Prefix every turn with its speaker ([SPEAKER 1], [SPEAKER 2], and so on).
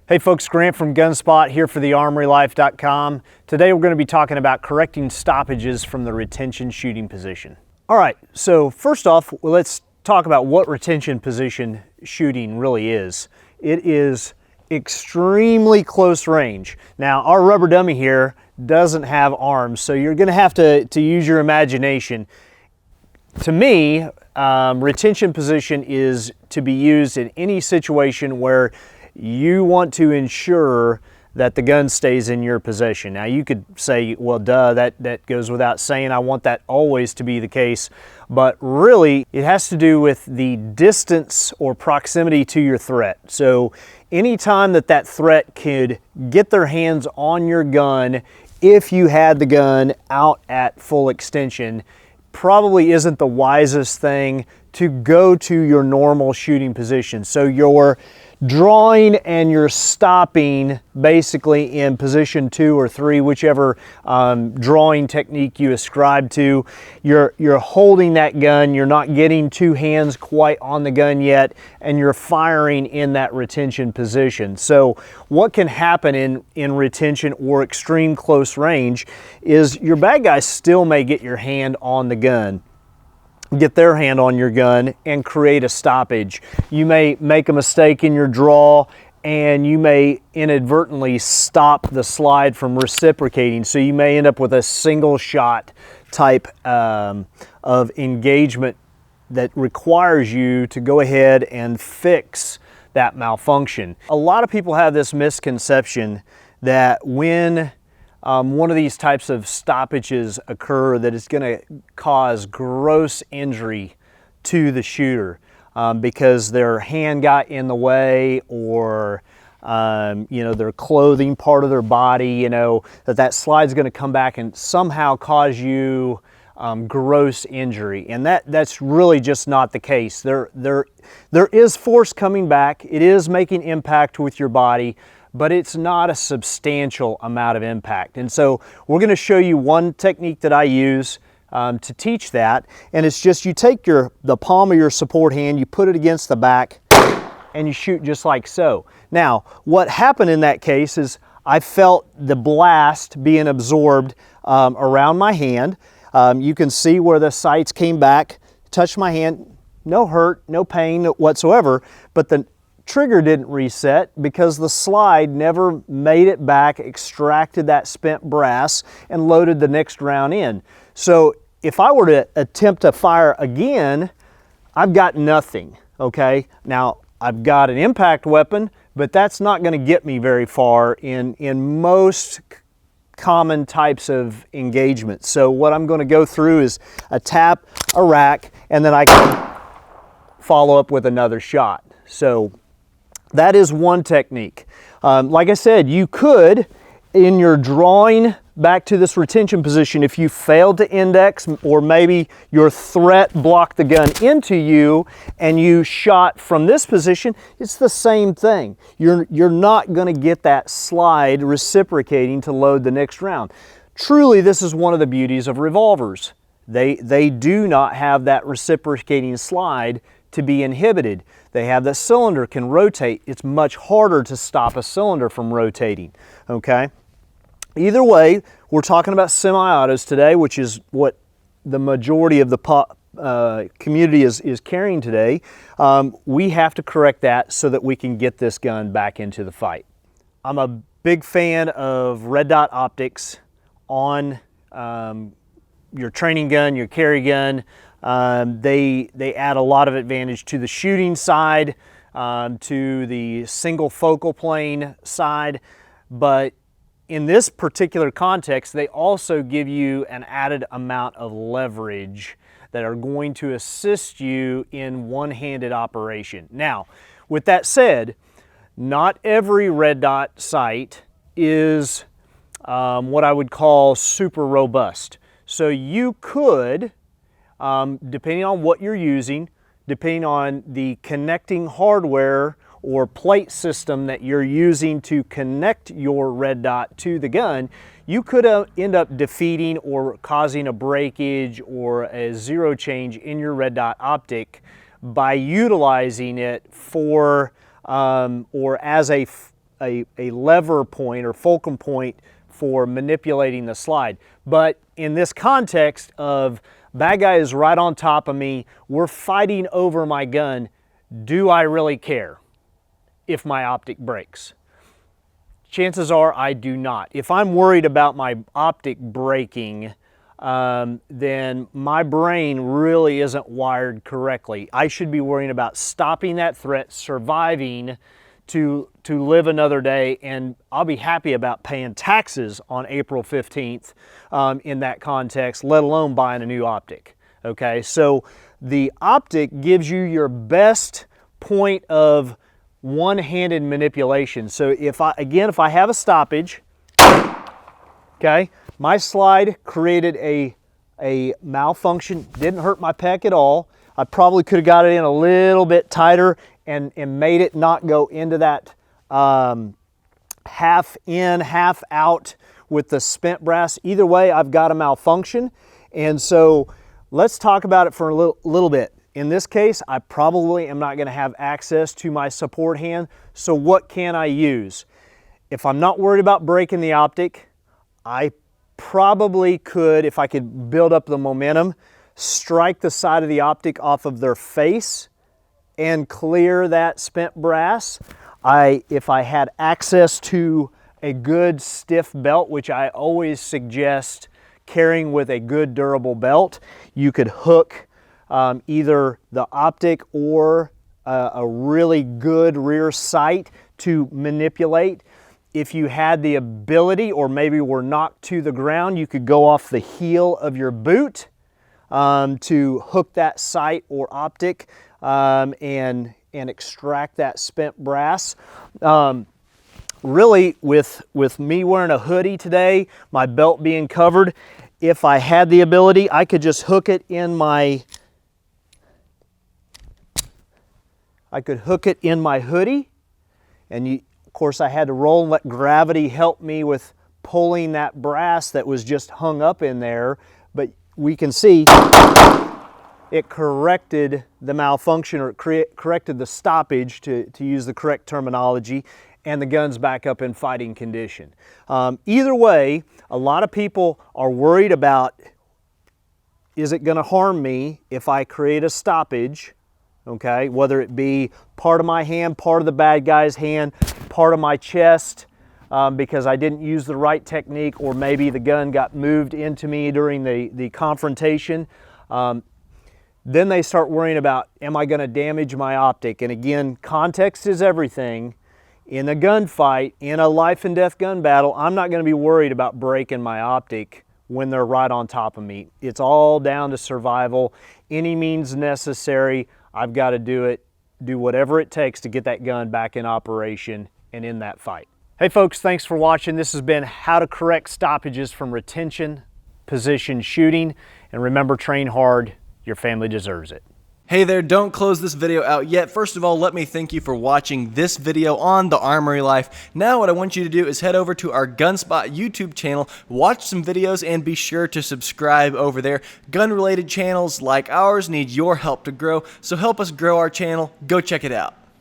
[SPEAKER 1] Hey folks, Grant from Gunspot here for the ArmoryLife.com. Today we're going to be talking about correcting stoppages from the retention shooting position. All right, so first off, let's talk about what retention position shooting really is. It is extremely close range. Now, our rubber dummy here doesn't have arms, so you're going to have to use your imagination. To me, retention position is to be used in any situation where you want to ensure that the gun stays in your possession. Now you could say, well, duh, that goes without saying. I want that always to be the case. But really, it has to do with the distance or proximity to your threat. So anytime that threat could get their hands on your gun, if you had the gun out at full extension, probably isn't the wisest thing to go to your normal shooting position. So your drawing and you're stopping basically in position 2 or 3, whichever drawing technique you ascribe to. You're holding that gun, you're not getting two hands quite on the gun yet, and you're firing in that retention position. So what can happen in retention or extreme close range is your bad guys still may get your hand on the gun, get their hand on your gun and create a stoppage. You may make a mistake in your draw and you may inadvertently stop the slide from reciprocating. So you may end up with a single shot type of engagement that requires you to go ahead and fix that malfunction. A lot of people have this misconception that when one of these types of stoppages occur, that it's going to cause gross injury to the shooter because their hand got in the way, or their clothing, part of their body, that slide's going to come back and somehow cause you gross injury. And that's really just not the case. There is force coming back. It is making impact with your body, but it's not a substantial amount of impact. And so we're going to show you one technique that I use to teach that, and it's just you take the palm of your support hand, you put it against the back, and you shoot just like so. Now, what happened in that case is I felt the blast being absorbed around my hand. You can see where the sights came back, touched my hand, no hurt, no pain whatsoever, but the trigger didn't reset because the slide never made it back, extracted that spent brass, and loaded the next round in. So if I were to attempt to fire again, I've got nothing, okay? Now, I've got an impact weapon, but that's not going to get me very far in most common types of engagement. So what I'm going to go through is a tap, a rack, and then I can follow up with another shot. So that is one technique. Like I said, you could, in your drawing back to this retention position, if you failed to index, or maybe your threat blocked the gun into you and you shot from this position, it's the same thing. You're not going to get that slide reciprocating to load the next round. Truly, this is one of the beauties of revolvers. They do not have that reciprocating slide to be inhibited. They have that cylinder can rotate. It's much harder to stop a cylinder from rotating, okay? Either way, we're talking about semi-autos today, which is what the majority of the community is carrying today. We have to correct that so that we can get this gun back into the fight. I'm a big fan of red dot optics on your training gun, your carry gun. They add a lot of advantage to the shooting side, to the single focal plane side, but in this particular context, they also give you an added amount of leverage that are going to assist you in one-handed operation. Now, with that said, not every red dot sight is what I would call super robust. So you could, depending on what you're using, depending on the connecting hardware or plate system that you're using to connect your red dot to the gun, you could end up defeating or causing a breakage or a zero change in your red dot optic by utilizing it for or as a a lever point or fulcrum point for manipulating the slide. But in this context of bad guy is right on top of me, we're fighting over my gun, do I really care if my optic breaks? Chances are I do not. If I'm worried about my optic breaking, then my brain really isn't wired correctly. I should be worrying about stopping that threat, surviving to live another day, and I'll be happy about paying taxes on April 15th in that context, let alone buying a new optic. Okay, so the optic gives you your best point of one-handed manipulation. So if I have a stoppage, okay, my slide created a malfunction, didn't hurt my pec at all. I probably could have got it in a little bit tighter and made it not go into that half in, half out with the spent brass. Either way, I've got a malfunction. And so let's talk about it for a little bit. In this case, I probably am not going to have access to my support hand. So what can I use? If I'm not worried about breaking the optic, I probably could, if I could build up the momentum, strike the side of the optic off of their face and clear that spent brass. If I had access to a good stiff belt, which I always suggest carrying with a good durable belt, you could hook either the optic or a really good rear sight to manipulate. If you had the ability, or maybe were knocked to the ground, you could go off the heel of your boot to hook that sight or optic and extract that spent brass. Really, with me wearing a hoodie today, my belt being covered, if I had the ability, I could just hook it in my hoodie, and of course I had to roll and let gravity help me with pulling that brass that was just hung up in there, but we can see it corrected the malfunction, or corrected the stoppage, to use the correct terminology, and the gun's back up in fighting condition. Either way, a lot of people are worried about, is it going to harm me if I create a stoppage? Okay, whether it be part of my hand, part of the bad guy's hand, part of my chest, because I didn't use the right technique, or maybe the gun got moved into me during the confrontation. Then they start worrying about, am I going to damage my optic? And again, context is everything. In a gunfight, in a life and death gun battle, I'm not going to be worried about breaking my optic when they're right on top of me. It's all down to survival. Any means necessary. I've got to do whatever it takes to get that gun back in operation and in that fight. Hey folks, thanks for watching. This has been how to correct stoppages from retention position shooting. And remember, train hard. Your family deserves it.
[SPEAKER 2] Hey there, don't close this video out yet. First of all, let me thank you for watching this video on the Armory Life. Now what I want you to do is head over to our Gunspot YouTube channel, watch some videos, and be sure to subscribe over there. Gun-related channels like ours need your help to grow, so help us grow our channel. Go check it out.